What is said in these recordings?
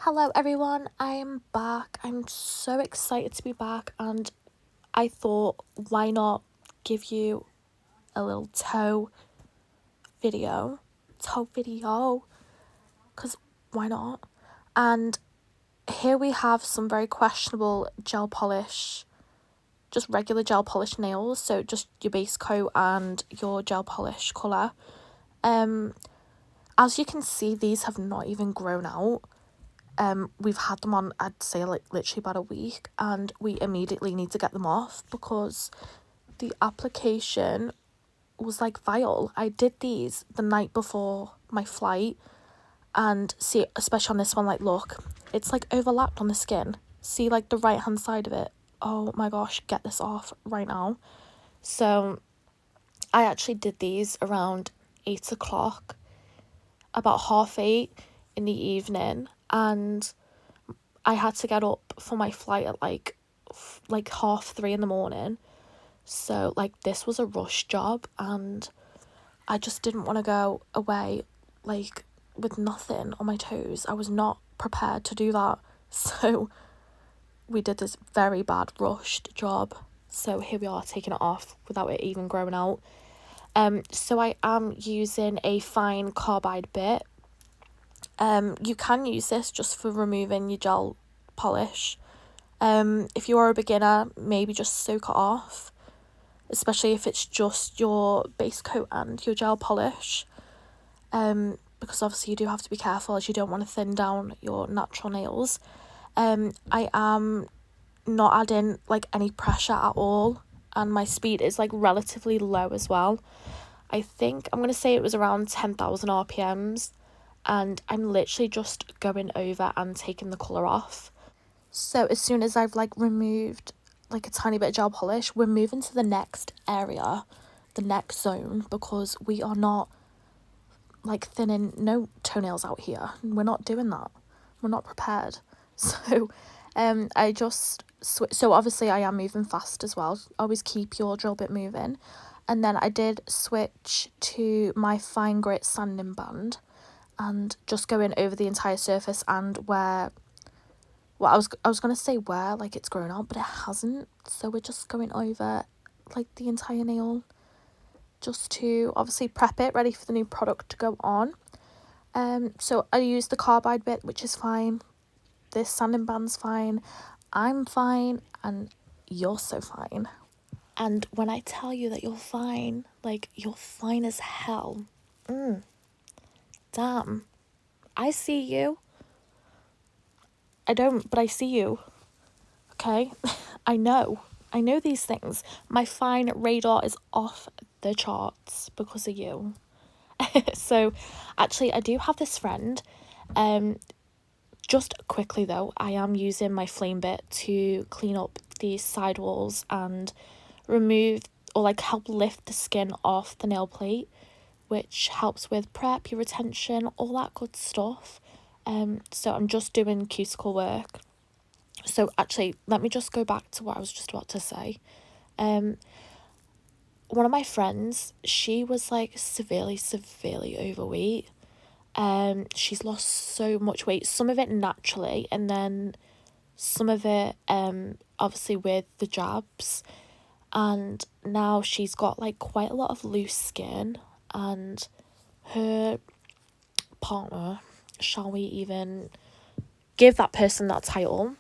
Hello everyone, I am back. I'm so excited to be back, and I thought, why not give you a little toe video, because why not? And here we have some very questionable gel polish, just regular gel polish nails, so just your base coat and your gel polish colour. As you can see, these have not even grown out. We've had them on, I'd say, like literally about a week, and we immediately need to get them off because the application was like vile. I did these the night before my flight, and see, especially on this one, like look, it's like overlapped on the skin. See, like the right hand side of it. Oh my gosh, get this off right now. So I actually did these around 8 o'clock, about 8:30 in the evening, and I had to get up for my flight at like 3:30 in the morning. So like this was a rush job, and I just didn't want to go away like with nothing on my toes. I was not prepared to do that. So we did this very bad rushed job. So here we are taking it off without it even growing out. So I am using a fine carbide bit. You can use this just for removing your gel polish. If you are a beginner, maybe just soak it off, especially if it's just your base coat and your gel polish. Because obviously you do have to be careful, as you don't want to thin down your natural nails. I am not adding like any pressure at all, and my speed is like relatively low as well. I think I'm going to say it was around 10,000 RPMs, and I'm literally just going over and taking the colour off. So as soon as I've like removed like a tiny bit of gel polish, we're moving to the next area, the next zone, because we are not like thinning no toenails out here. We're not doing that. We're not prepared. So I just so obviously I am moving fast as well. Always keep your drill bit moving. And then I did switch to my fine grit sanding band and just going over the entire surface, and where, well, I was gonna say where like it's grown out, but it hasn't. So we're just going over like the entire nail, just to obviously prep it ready for the new product to go on. So I used the carbide bit, which is fine. This sanding band's fine. I'm fine, and you're so fine. And when I tell you that you're fine, like you're fine as hell. Damn. I see you. I don't, but I see you. Okay? I know these things. My fine radar is off the charts because of you. So actually I do have this friend. Just quickly though, I am using my flame bit to clean up the side walls and remove or like help lift the skin off the nail plate, which helps with prep, your retention, all that good stuff. So I'm just doing cuticle work. So actually, let me just go back to what I was just about to say. One of my friends, she was like severely overweight. She's lost so much weight, some of it naturally, and then some of it obviously with the jabs. And now she's got like quite a lot of loose skin, and her partner, shall we even give that person that title,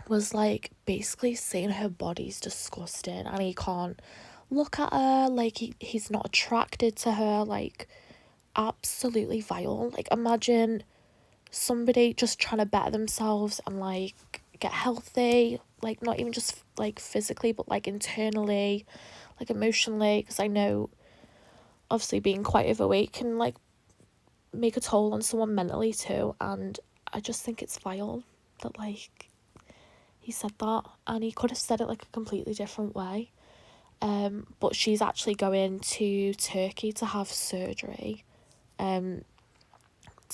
was like basically saying her body's disgusting and he can't look at her, like he's not attracted to her, like absolutely vile. Like imagine somebody just trying to better themselves and like get healthy, like not even just like physically but like internally, like emotionally, because I know obviously being quite overweight can like make a toll on someone mentally too, and I just think it's vile that like he said that, and he could have said it like a completely different way. But she's actually going to Turkey to have surgery, to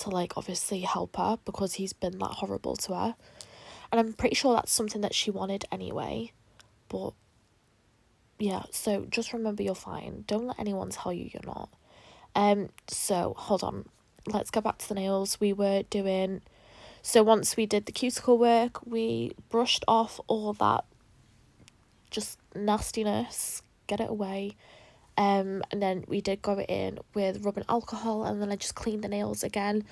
like obviously help her because he's been that horrible to her, and I'm pretty sure that's something that she wanted anyway. But yeah, so just remember you're fine. Don't let anyone tell you you're not. So hold on, let's go back to the nails. We were doing, So once we did the cuticle work, we brushed off all that just nastiness, get it away. And then we did go in with rubbing alcohol, and then I just cleaned the nails again.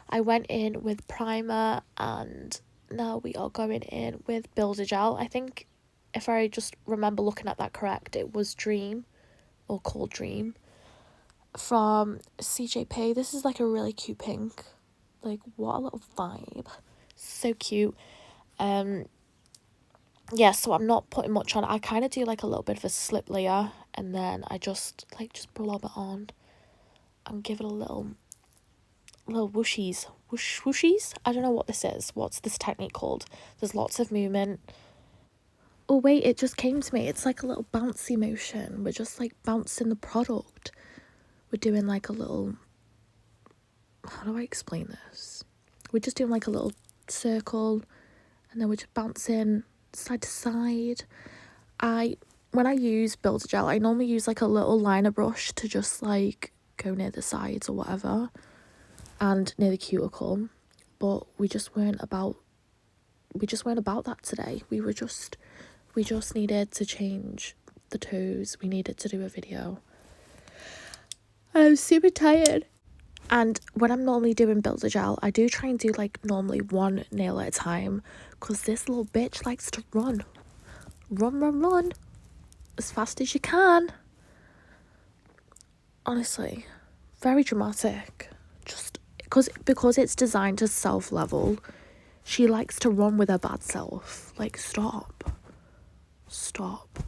I went in with primer, and now we are going in with builder gel. I think if I just remember looking at that correct, it was Dream or called Dream from CJP. This is like a really cute pink. Like, what a little vibe. So cute. Yeah, so I'm not putting much on. I kind of do like a little bit of a slip layer, and then I just blob it on and give it a little whooshies. Whooshies? I don't know what this is. What's this technique called? There's lots of movement. Oh wait, it just came to me. It's like a little bouncy motion. We're just like bouncing the product. We're doing like a little, how do I explain this? We're just doing like a little circle, and then we're just bouncing side to side. When I use builder gel, I normally use like a little liner brush to just like go near the sides or whatever, and near the cuticle, but we just weren't about that today. We just needed to change the toes. We needed to do a video. I'm super tired. And when I'm normally doing builder gel, I do try and do like normally one nail at a time, because this little bitch likes to run as fast as you can. Honestly, very dramatic. Just because it's designed to self-level, she likes to run with her bad self. Like, stop,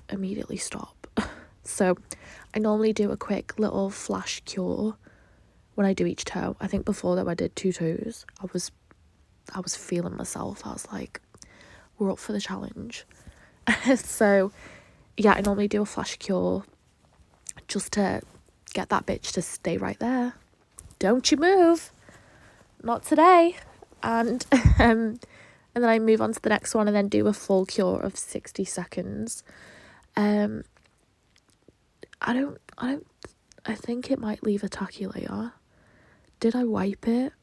immediately stop. So I normally do a quick little flash cure when I do each toe. I think before that I did 2 toes. I was feeling myself. I was like, we're up for the challenge. So yeah, I normally do a flash cure just to get that bitch to stay right there. Don't you move. Not today. And and then I move on to the next one, and then do a full cure of 60 seconds. I think it might leave a tacky layer. Did I wipe it?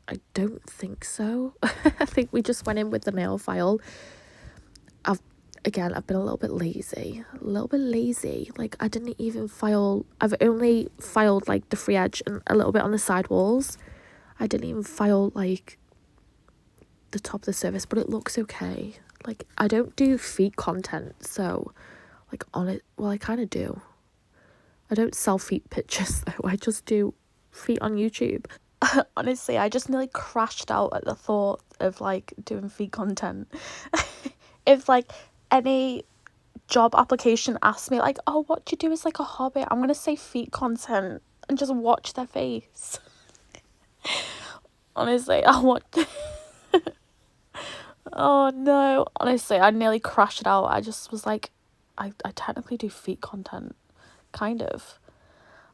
I don't think so. I think we just went in with the nail file. I've been a little bit lazy. Like, I didn't even file. I've only filed like the free edge and a little bit on the side walls. I didn't even file like the top of the surface, but it looks okay. Like, I don't do feet content, so like on it, well, I kind of do. I don't sell feet pictures though. I just do feet on YouTube. Honestly, I just nearly crashed out at the thought of like doing feet content. If like any job application asks me like, oh, what do you do as like a hobby, I'm gonna say feet content and just watch their face. Honestly, I want oh no, honestly, I nearly crashed out. I just was like, I technically do feet content, kind of.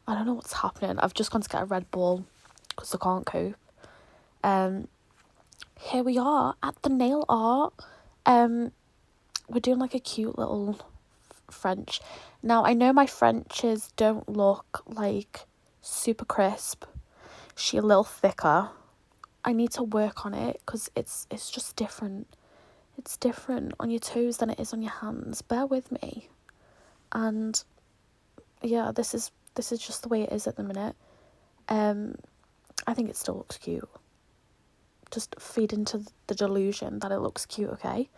I don't know what's happening. I've just gone to get a Red Bull because I can't cope. Here we are at the nail art. We're doing like a cute little French. Now, I know my Frenches don't look like super crisp. She's a little thicker. I need to work on it because it's just different. It's different on your toes than it is on your hands. Bear with me. And yeah, this is just the way it is at the minute. I think it still looks cute. Just feed into the delusion that it looks cute, okay?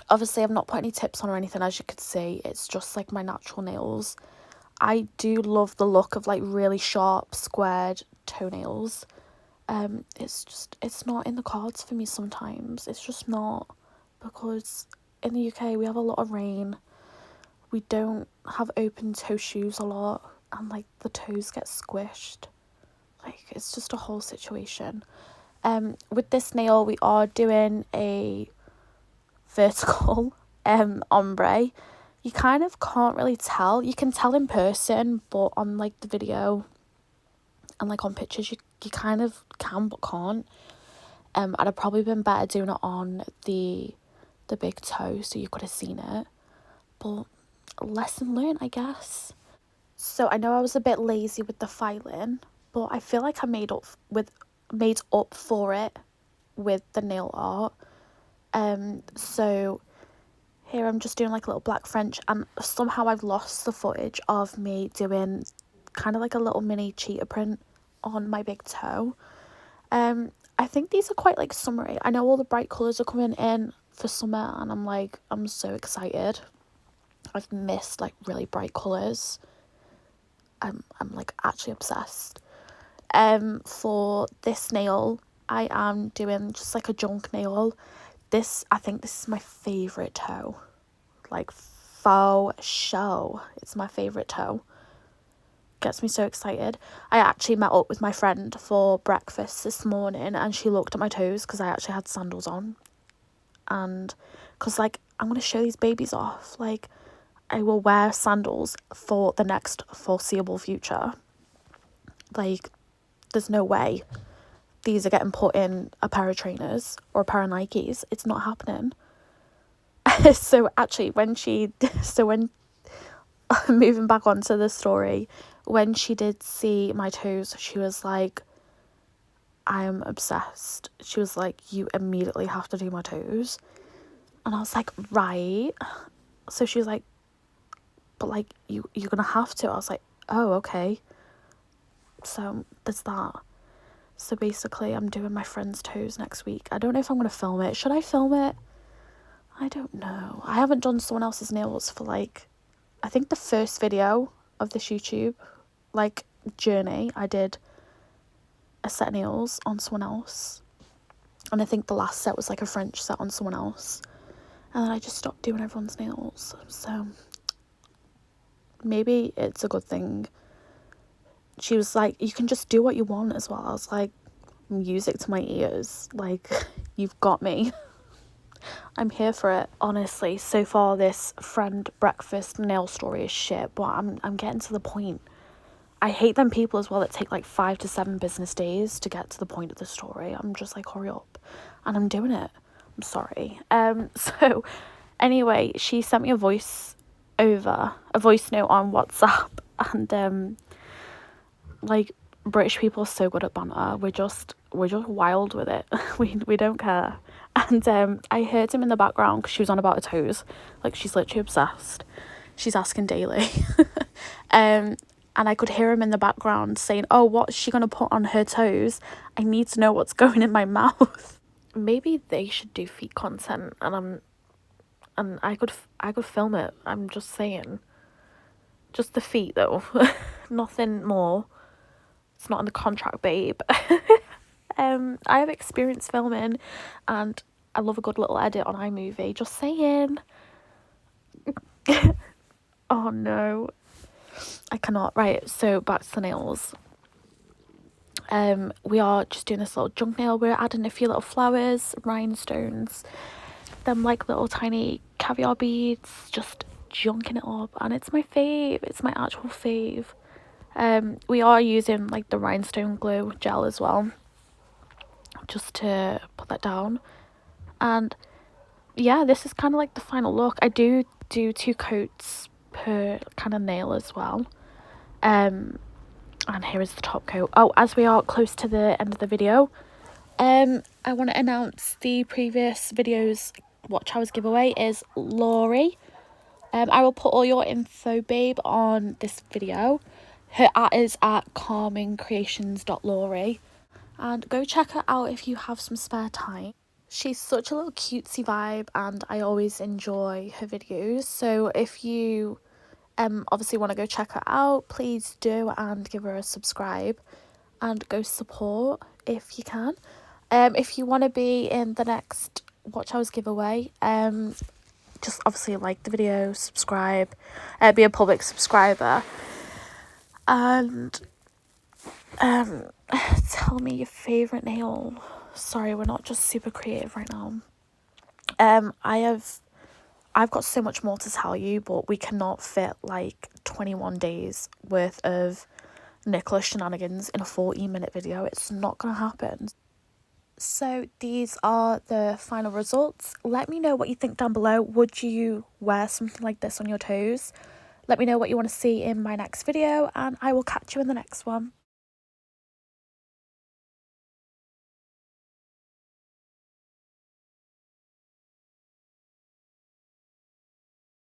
Obviously I've not put any tips on or anything, as you could see. It's just like my natural nails. I do love the look of like really sharp squared toenails. It's not in the cards for me sometimes. It's just not, because in the UK we have a lot of rain. We don't have open toe shoes a lot, and like the toes get squished. Like, it's just a whole situation. With this nail we are doing a vertical ombre. You kind of can't really tell. You can tell in person, but on like the video and like on pictures you kind of can but can't. I'd have probably been better doing it on the big toe so you could have seen it, but lesson learned, I guess. So I know I was a bit lazy with the filing, but I feel like I made up made up for it with the nail art. So here I'm just doing like a little black French, and somehow I've lost the footage of me doing kind of like a little mini cheetah print on my big toe. I think these are quite like summery. I know all the bright colours are coming in for summer, and I'm so excited. I've missed like really bright colours. I'm like actually obsessed. For this nail, I am doing just like a junk nail. I think this is my favourite toe. Like, faux show. It's my favourite toe. Gets me so excited. I actually met up with my friend for breakfast this morning, and she looked at my toes because I actually had sandals on. And because like I'm going to show these babies off. Like, I will wear sandals for the next foreseeable future. Like, there's no way these are getting put in a pair of trainers or a pair of Nikes. It's not happening. So actually when moving back onto the story, when she did see my toes, she was like, I am obsessed. She was like, you immediately have to do my toes. And I was like, right. So she was like, but like you're gonna have to. I was like, oh, okay. So there's that. So basically I'm doing my friend's toes next week. I don't know if I'm gonna film it. Should I film it? I don't know. I haven't done someone else's nails for like, I think the first video of this YouTube like journey, I did a set of nails on someone else, and I think the last set was like a French set on someone else, and then I just stopped doing everyone's nails. So maybe it's a good thing. She was like, you can just do what you want as well. I was like, music to my ears, like, you've got me. I'm here for it. Honestly, so far this friend breakfast nail story is shit, but I'm getting to the point. I hate them people as well that take like 5 to 7 business days to get to the point of the story. I'm just like, hurry up. And I'm doing it. I'm sorry. So anyway, she sent me a voice note on WhatsApp, and like, British people are so good at banter. We're just wild with it. we don't care. And I heard him in the background because she was on about her toes. Like, she's literally obsessed. She's asking daily. And I could hear him in the background saying, oh, what's she gonna put on her toes? I need to know what's going in my mouth. Maybe they should do feet content, and I could film it. I'm just saying. Just the feet though. Nothing more. It's not in the contract, babe. I have experience filming, and I love a good little edit on iMovie. Just saying. Oh no, I cannot. Right, so back to the nails. We are just doing this little junk nail. We're adding a few little flowers, rhinestones, them like little tiny caviar beads, just junking it up, and it's my fave. It's my actual fave. We are using like the rhinestone glue gel as well, just to put that down. And yeah, this is kind of like the final look. I do 2 coats per kind of nail as well. And here is the top coat. Oh, as we are close to the end of the video, I want to announce the previous video's watch hours giveaway is Laurie. I will put all your info, babe, on this video. Her at is at calmingcreations.laurie, and go check her out if you have some spare time. She's such a little cutesy vibe, and I always enjoy her videos. So if you obviously want to go check her out, please do, and give her a subscribe and go support if you can. If you want to be in the next watch hours giveaway, just obviously like the video, subscribe, be a public subscriber, and tell me your favorite nail. Sorry, we're not just super creative right now. I've got so much more to tell you, but we cannot fit like 21 days worth of Nicholas shenanigans in a 14-minute video. It's not gonna happen. So these are the final results. Let me know what you think down below. Would you wear something like this on your toes? Let me know what you want to see in my next video, and I will catch you in the next one.